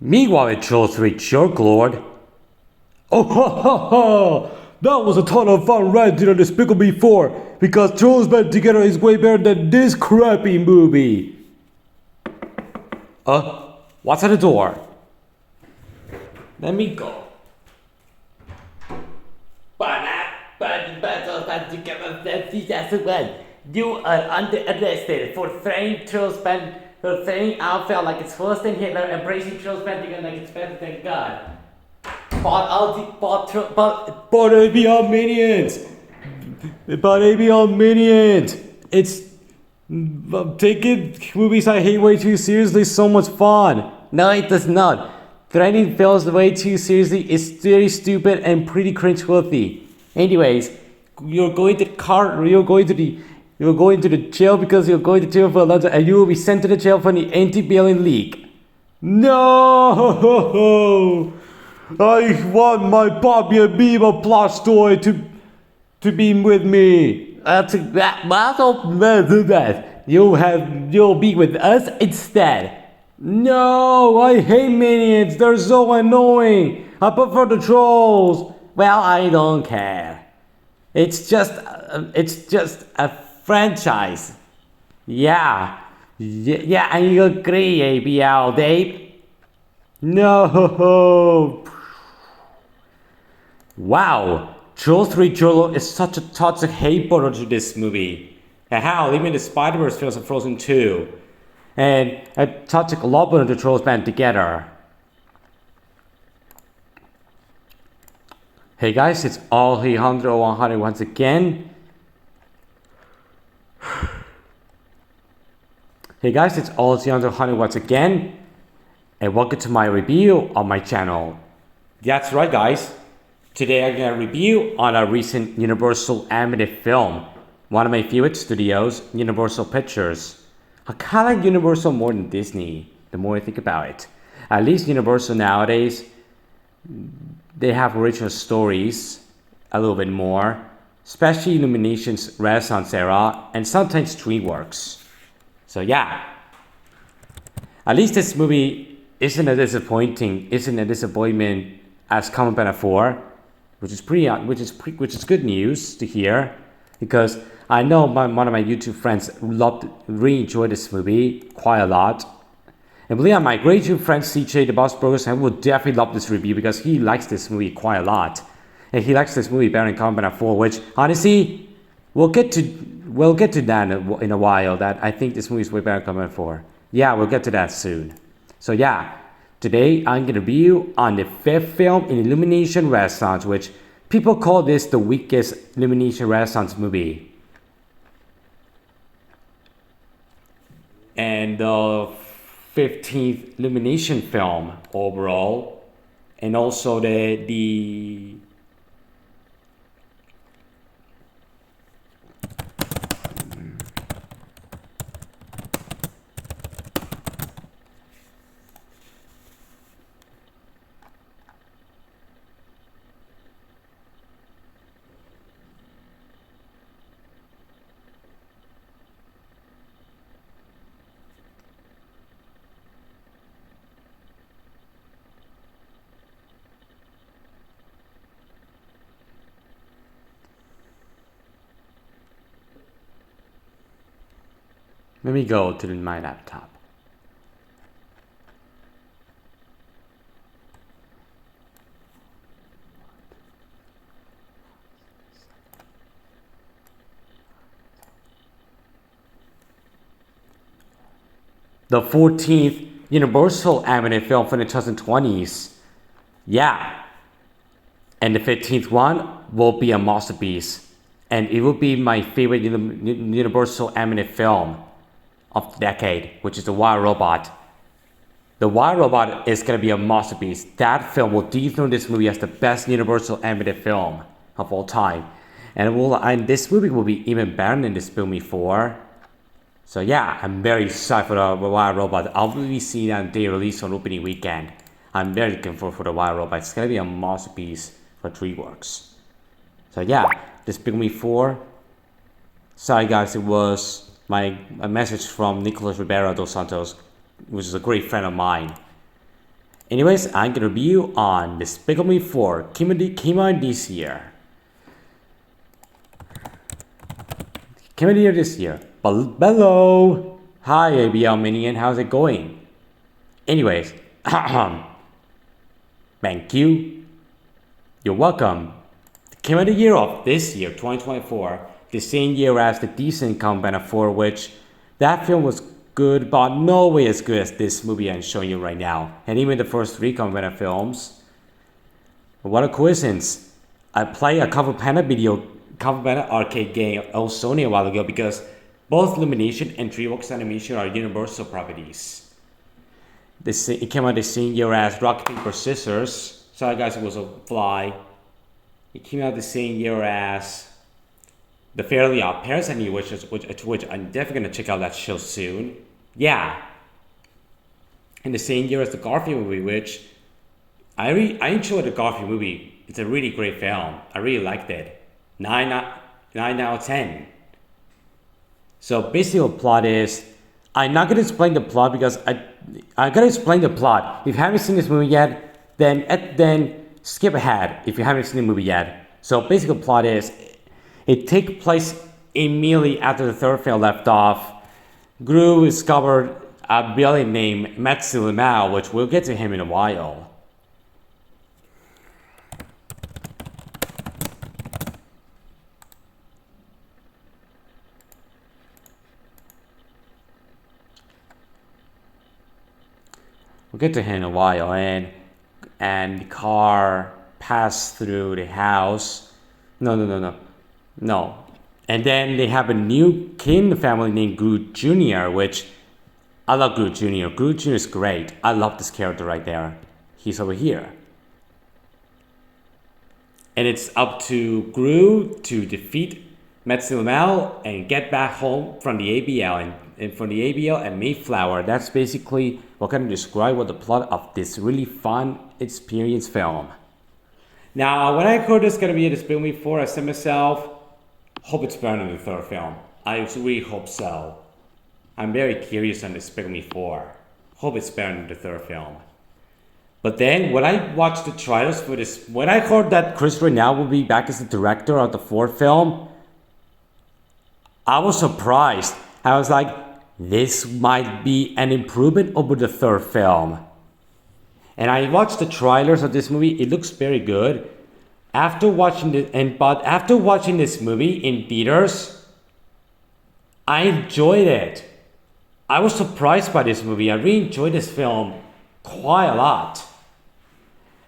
Meanwhile at Troll 3 Jerk Lord. Oh ha ha ha! That was a ton of fun right to the Despicable 4 because Trolls Band Together is way better than this crappy movie. What's at the door? Let me go. You are under arrested for throwing Trolls Band, for throwing outfit like it's worse than Hitler, embracing Trolls Band Together like it's better than God. But ABL Minions! But ABL Minions! It's taking movies I hate way too seriously so much fun. No, it does not. Threatening films way too seriously is very stupid and pretty cringeworthy. Anyways, you're going to the jail because you're going to jail for a lot and you will be sent to the jail for the anti-bailing league. No! I want my Bobby and Beaver plush toy to be with me. You'll be with us instead. No, I hate minions. They're so annoying. I prefer the trolls. Well, I don't care. It's just a franchise. Yeah, I agree, ABL, Dave. No. Wow, Trolls 3 Jolo is such a toxic hate border to this movie. And how even the Spider-Verse films of Frozen 2. And a toxic love of the Trolls Band Together. Hey guys, it's Alejandro 100 once again. Hey guys, it's Alejandro 100 once again. And welcome to my review on my channel. That's right guys. Today I'm going to review on a recent Universal animated film. One of my favorite studios, Universal Pictures. I kind of like Universal more than Disney, the more I think about it. At least Universal nowadays, they have original stories a little bit more. Especially Illumination's Renaissance era and sometimes DreamWorks. So yeah. At least this movie isn't a disappointment as Common Band 4. Which is good news to hear, because I know one of my YouTube friends really enjoyed this movie quite a lot, and believe me, my great YouTube friend CJ the Boss Burgers will definitely love this review because he likes this movie quite a lot, and he likes this movie better than Combat 4, which honestly we'll get to that in a while. That I think this movie is way better than Combat 4. Yeah, we'll get to that soon. So yeah. Today, I'm going to review on the 5th film in Illumination Renaissance, which people call this the weakest Illumination Renaissance movie. And the 15th Illumination film overall. And also the Let me go to my laptop. The 14th Universal animated film from the 2020s. Yeah. And the 15th one will be a masterpiece. And it will be my favorite Universal animated film of the decade, which is The Wild Robot. The Wild Robot is going to be a masterpiece. That film will dethrone this movie as the best Universal animated film of all time. And this movie will be even better than this movie 4. So yeah, I'm very excited for The Wild Robot. I'll be seeing that on day release on opening weekend. I'm very looking forward for The Wild Robot. It's going to be a masterpiece for DreamWorks. So yeah, Despicable 4. Sorry guys, it was a message from Nicolas Ribeiro dos Santos, which is a great friend of mine. Anyways, I'm gonna review on Despicable Me 4. Came out this year. Came out here this year. Hello! Hi ABL Minion, how's it going? Anyways, thank you. You're welcome. Came out the year of this year, 2024. The same year as the decent Comcast 4, which that film was good, but no way as good as this movie I'm showing you right now. And even the first 3 Comcast films. What a coincidence. I played a Cover Panda arcade game on Sony a while ago because both Illumination and DreamWorks Animation are Universal properties. It came out the same year as Rock, Paper, Scissors. Sorry guys, it was a fly. It came out the same year as The Fairly Odd Parents, which I'm definitely gonna check out that show soon. Yeah. In the same year as the Garfield movie, which I enjoyed the Garfield movie. It's a really great film. I really liked it. 9 out of 10. So basically the plot is, I'm not gonna explain the plot because I'm gonna explain the plot. If you haven't seen this movie yet, then skip ahead if you haven't seen the movie yet. So basically the plot is, it takes place immediately after the third film left off. Gru discovered a villain named Maxime Le Mal, which we'll get to him in a while. We'll get to him in a while, and the car passed through the house. No. And then they have a new kid in the family named Gru Jr, which I love Gru Jr. Gru Jr is great. I love this character right there. He's over here. And it's up to Gru to defeat Maxime Le Mal and get back home from the ABL and from the ABL and Mayflower. That's basically what can describe what the plot of this really fun experience film. Now, when I heard this is gonna be a Despicable Me 4, I said to myself, hope it's better than the third film. I really hope so. I'm very curious on Despicable Me 4. Hope it's better than the third film. But then, when I watched the trailers for this, when I heard that Chris Renell will be back as the director of the fourth film, I was surprised. I was like, this might be an improvement over the third film. And I watched the trailers of this movie. It looks very good. After watching this movie in theaters, I enjoyed it. I was surprised by this movie. I really enjoyed this film quite a lot.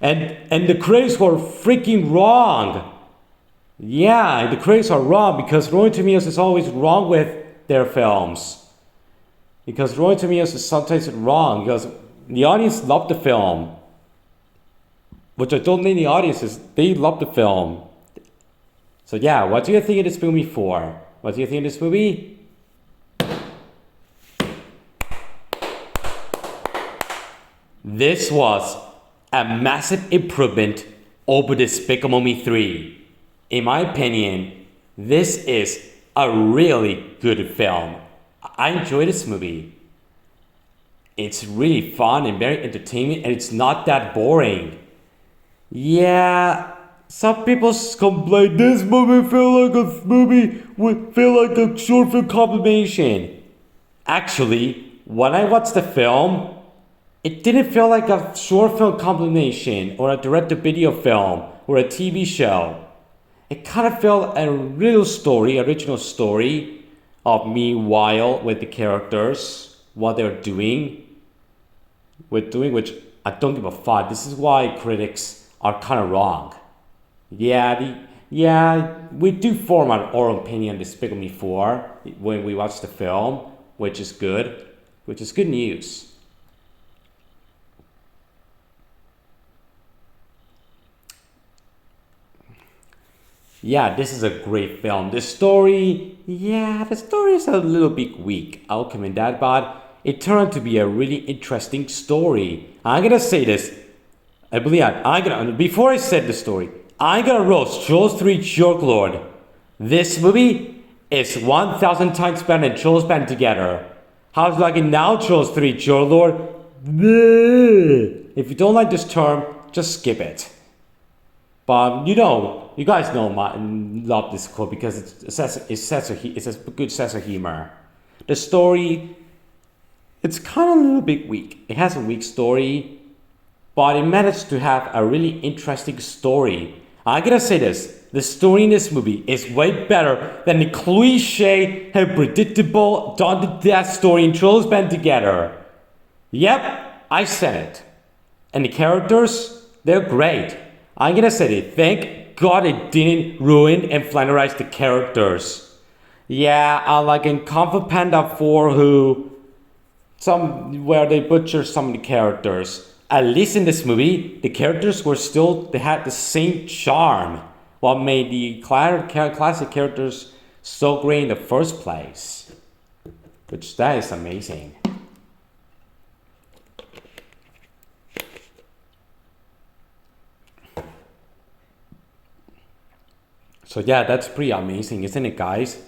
And the critics were freaking wrong. Yeah, the critics are wrong because Rotten Tomatoes is always wrong with their films. Because Rotten Tomatoes is sometimes wrong because the audience loved the film. Which I don't think the audience is, they love the film. So yeah, what do you think of this movie 4? What do you think of this movie? This was a massive improvement over Despicable Me 3. In my opinion, this is a really good film. I enjoy this movie. It's really fun and very entertaining, and it's not that boring. Yeah, some people complain this movie feel like a short film compilation. Actually, when I watched the film, it didn't feel like a short film compilation or a direct-to-video film or a TV show. It kind of felt a real story, original story of me while with the characters, what they're doing, which I don't give a fuck. This is why critics are kind of wrong. Yeah, we do form our own opinion on Despicable Me 4 when we watch the film, which is good news. Yeah, this is a great film. The story is a little bit weak. I'll commit that, but it turned out to be a really interesting story. I'm gonna say this. Before I said the story, I'm gonna roast Trolls 3 Joke Lord. This movie is 1,000 times better than Trolls Band Together. How's like it now, Trolls 3 Joke Lord? Bleh. If you don't like this term, just skip it. But you guys know love this quote because it's a good sense of humor. The story, it's kind of a little bit weak. It has a weak story, but it managed to have a really interesting story. I gotta say this, the story in this movie is way better than the cliche and predictable done to death story in Trolls Band Together. Yep, I said it. And the characters, they're great. I'm gonna say it, thank God it didn't ruin and flanderize the characters. Yeah, like in Kung Fu Panda 4 where they butcher some of the characters. At least in this movie, the characters they had the same charm. What made the classic characters so great in the first place. Which that is amazing. So yeah, that's pretty amazing, isn't it, guys?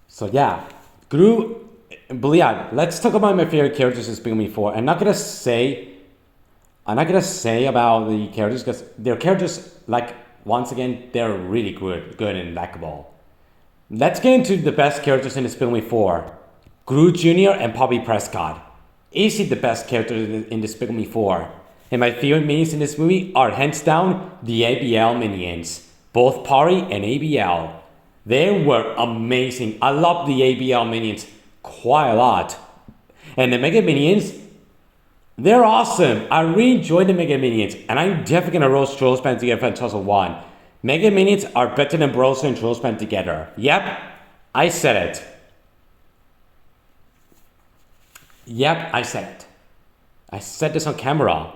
So yeah, let's talk about my favorite characters in Despicable Me 4. I'm not gonna say about the characters because their characters, like, once again, they're really good and likable. Let's get into the best characters in Despicable Me 4. Gru Jr. and Poppy Prescott. Easy the best characters in Despicable Me 4. And my favorite minions in this movie are hands down the ABL minions. Both Pari and ABL. They were amazing. I love the ABL minions quite a lot. And the Mega Minions, they're awesome. I really enjoy the Mega Minions. And I'm definitely going to roast Trolls Band Together for 2001. Mega Minions are better than Broso and Trolls Band Together. Yep, I said it. Yep, I said it. I said this on camera.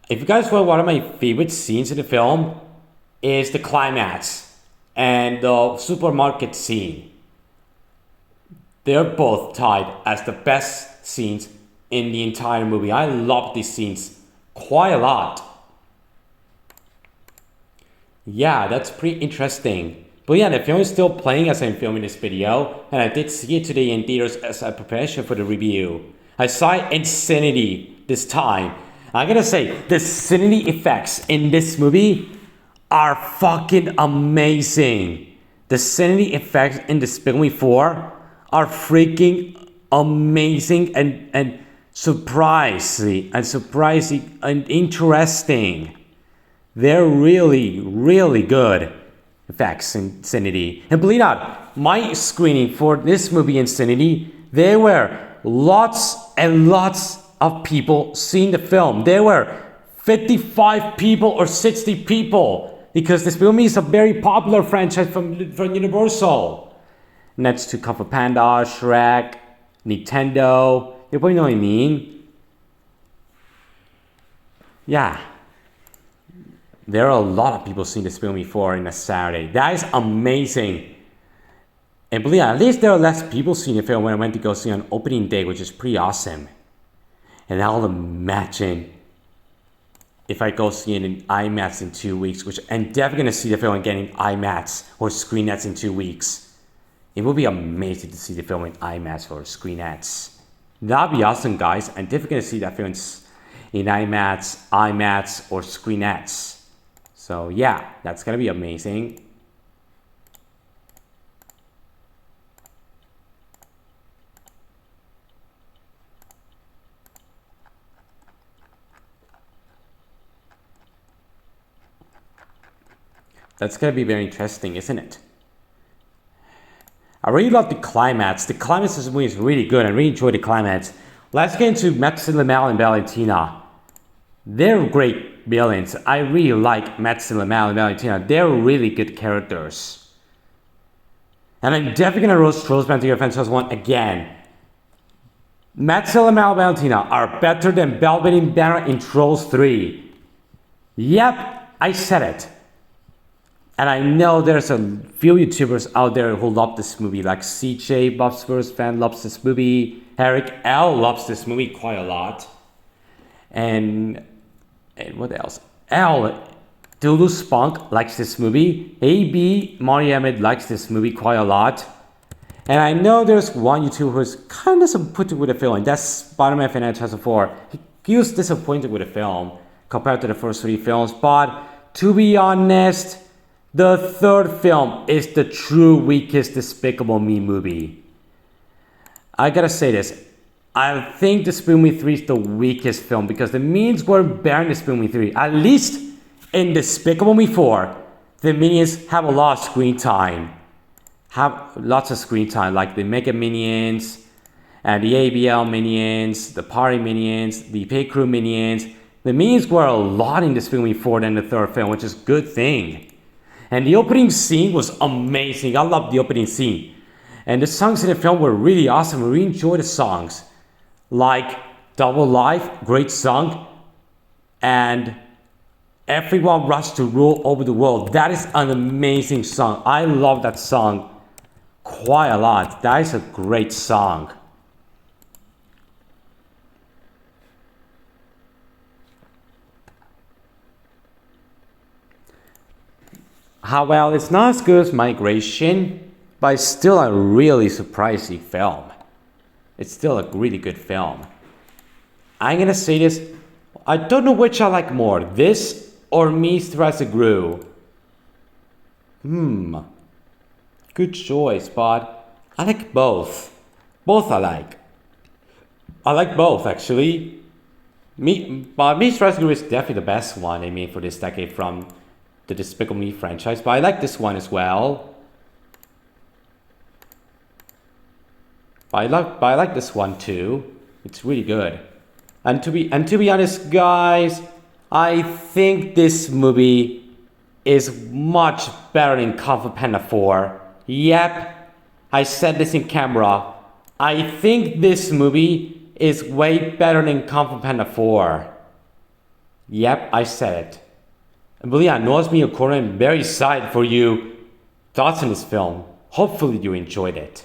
If you guys want one of my favorite scenes in the film, is the climax and the supermarket scene. They're both tied as the best scenes in the entire movie. I love these scenes quite a lot. Yeah, that's pretty interesting. But yeah, the film is still playing as I'm filming this video, and I did see it today in theaters as a preparation for the review. I saw Insanity this time. I gotta say, the Insanity effects in this movie are fucking amazing. The Sanity effects in Despicable Me 4 are freaking amazing and surprising and interesting. They're really, really good effects in Sanity. And believe it or not, my screening for this movie Insanity, there were lots and lots of people seeing the film. There were 55 people or 60 people. Because this movie is a very popular franchise from Universal. Next to Kung Fu Panda, Shrek, Nintendo. You probably know what I mean. Yeah. There are a lot of people seeing this film before in a Saturday. That is amazing. And believe it, at least there are less people seeing the film when I went to go see on opening day, which is pretty awesome. And I'll imagine if I go see it in IMAX in 2 weeks, which I'm definitely going to see the film again in IMAX or ScreenX in 2 weeks. It would be amazing to see the film in IMAX or ScreenX. That'd be awesome, guys. I'm definitely going to see that film in IMAX or ScreenX. So yeah, that's going to be amazing. That's going to be very interesting, isn't it? I really love the climax. The climax of this movie is really good. I really enjoy the climax. Let's get into Maxime Le Mal and Valentina. They're great villains. I really like Maxime Le Mal and Valentina. They're really good characters. And I'm definitely going to roast Trolls Band Together Fan 1 again. Maxime Le Mal and Valentina are better than Velvet and Banner in Trolls 3. Yep, I said it. And I know there's a few YouTubers out there who love this movie, like CJ, Bob's First Fan loves this movie. Eric L loves this movie quite a lot. And what else? The Dulu Spunk likes this movie. AB Mario Ahmed likes this movie quite a lot. And I know there's one YouTuber who's kind of disappointed with the film, and that's Spider-Man Fan 2004. He was disappointed with the film compared to the first 3 films, but to be honest, the third film is the true weakest Despicable Me movie. I gotta say this. I think Despicable Me 3 is the weakest film because the minions were better in Despicable Me 3. At least in Despicable Me 4, the minions have a lot of screen time. Like the Mega Minions, and the ABL Minions, the Party Minions, the Pay Crew Minions. The minions were a lot in Despicable Me 4 than the third film, which is a good thing. And the opening scene was amazing. I loved the opening scene. And the songs in the film were really awesome. I really enjoyed the songs. Like Double Life, great song. And Everyone Rushed to Rule Over the World. That is an amazing song. I love that song quite a lot. That is a great song. Well, it's not as good as Migration, but it's still a really surprising film. It's still a really good film. I'm gonna say this, I don't know which I like more, this or Mr. as a Gru. Good choice, but I like both. Both I like. I like both, actually. But Mr. as a Gru is definitely the best one, I mean, for this decade from the Despicable Me franchise, but I like this one as well. But I like this one too. It's really good. And to be honest, guys, I think this movie is much better than Kung Fu Panda 4. Yep, I said this in camera. I think this movie is way better than Kung Fu Panda 4. Yep, I said it. And believe I know it's me recording. I'm very excited for you thoughts on this film. Hopefully you enjoyed it.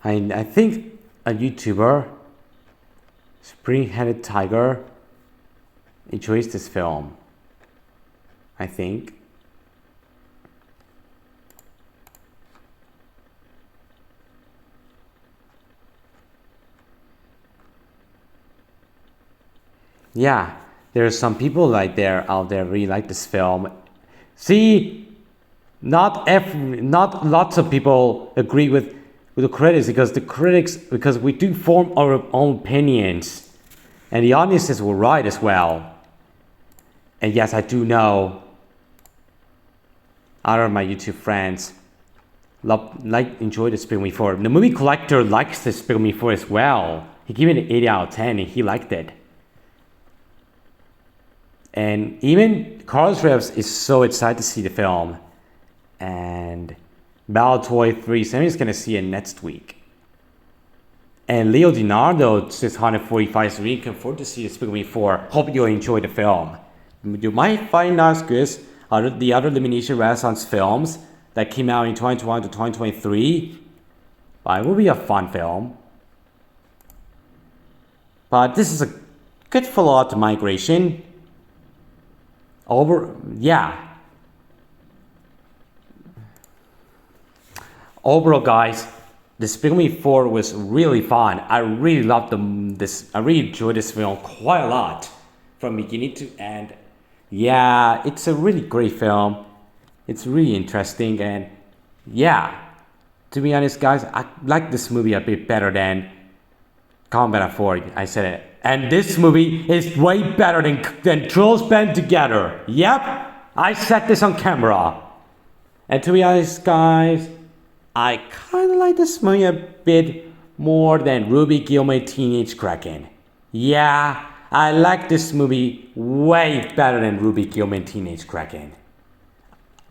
I think a YouTuber, Spring-Headed Tiger, enjoys this film. I think. Yeah, there are some people out there really like this film. See, not lots of people agree with the critics because we do form our own opinions, and the audiences were right as well. And yes, I do know other of my YouTube friends enjoy the Despicable Me 4. The movie collector likes the Despicable Me 4 as well. He gave it an 8 out of 10 and he liked it. And even Carlos Reyes is so excited to see the film. And Baltoy 3, Sammy's gonna see it next week. And Leo DiNardo says 145 is really looking forward to see Despicable Me 4. Hope you'll enjoy the film. You might find not as good as the other Illumination Renaissance films that came out in 2021 to 2023. But it will be a fun film. But this is a good follow-up to Migration. Overall, guys, Despicable Me 4 was really fun. I really loved I really enjoyed this film quite a lot from beginning to end. Yeah, it's a really great film. It's really interesting, and yeah, to be honest, guys, I like this movie a bit better than Combat 4. I said it. And this movie is way better than Trolls Band Together. Yep, I said this on camera. And to be honest, guys, I kind of like this movie a bit more than Ruby Gilmore Teenage Kraken. Yeah, I like this movie way better than Ruby Gilmore Teenage Kraken.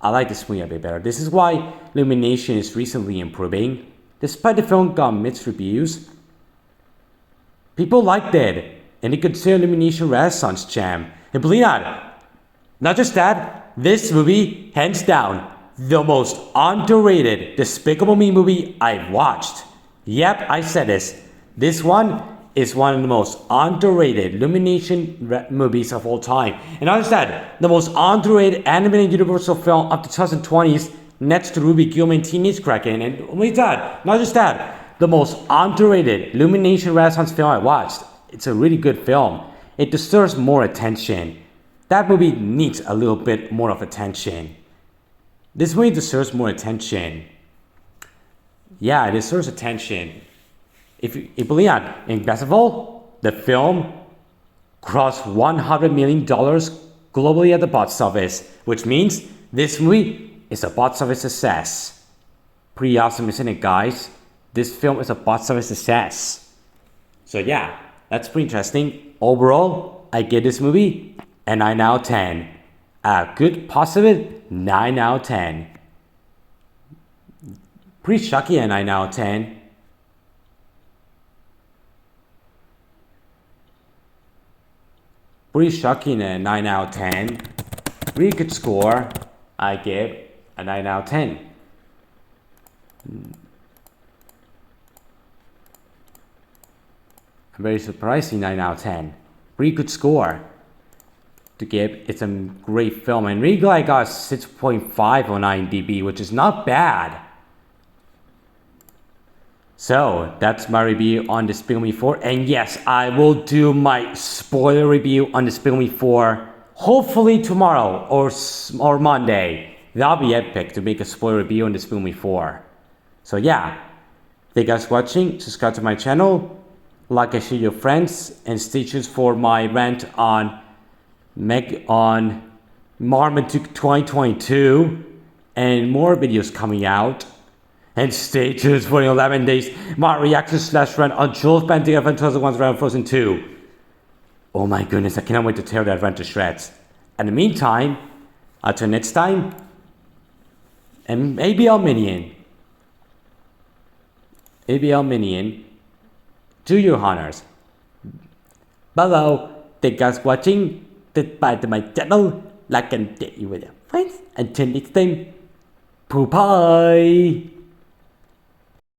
I like this movie a bit better. This is why Illumination is recently improving. Despite the film got mixed reviews, people liked it, and they consider Illumination Renaissance gem. And believe not just that, this movie, hands down, the most underrated Despicable Me movie I've watched. Yep, I said this. This one is one of the most underrated Illumination movies of all time. And not just that, the most underrated animated Universal film of the 2020s next to Ruby Gilmore Teenage Kraken. And only that, not just that, the most underrated Illumination Renaissance film I watched. It's a really good film. It deserves more attention. That movie needs a little bit more of attention. This movie deserves more attention. Yeah, it deserves attention. If you believe that, in Despicable, the film crossed $100 million globally at the box office, which means this movie is a box office success. Pretty awesome, isn't it, guys? This film is a box office success. So yeah, that's pretty interesting. Overall, I give this movie a 9 out of 10. A good positive 9 out of 10. Pretty shocking a 9 out of 10. Pretty shocking a 9 out of 10. Really good score. I give a 9 out of 10. A very surprising 9 out of 10. Pretty good score to give. It's a great film, and really glad I got 6.5 on IMDb, which is not bad. So that's my review on Despicable Me 4, and yes, I will do my spoiler review on Despicable Me 4 hopefully tomorrow or Monday. That'll be epic to make a spoiler review on Despicable Me 4. So yeah, thank you guys for watching. Subscribe to my channel, like and share your friends, and stay tuned for my rant on Marmaduke 2022 and more videos coming out. And stay tuned for the 11 days my reaction / rant on Jules Bending Adventure 2001's Round Frozen 2. Oh my goodness, I cannot wait to tear that rant to shreds. In the meantime, until next time, and ABL Minion, do your honors. Hello, thank you guys for watching. Subscribe to my channel, like and share with your friends. Until next time, bye.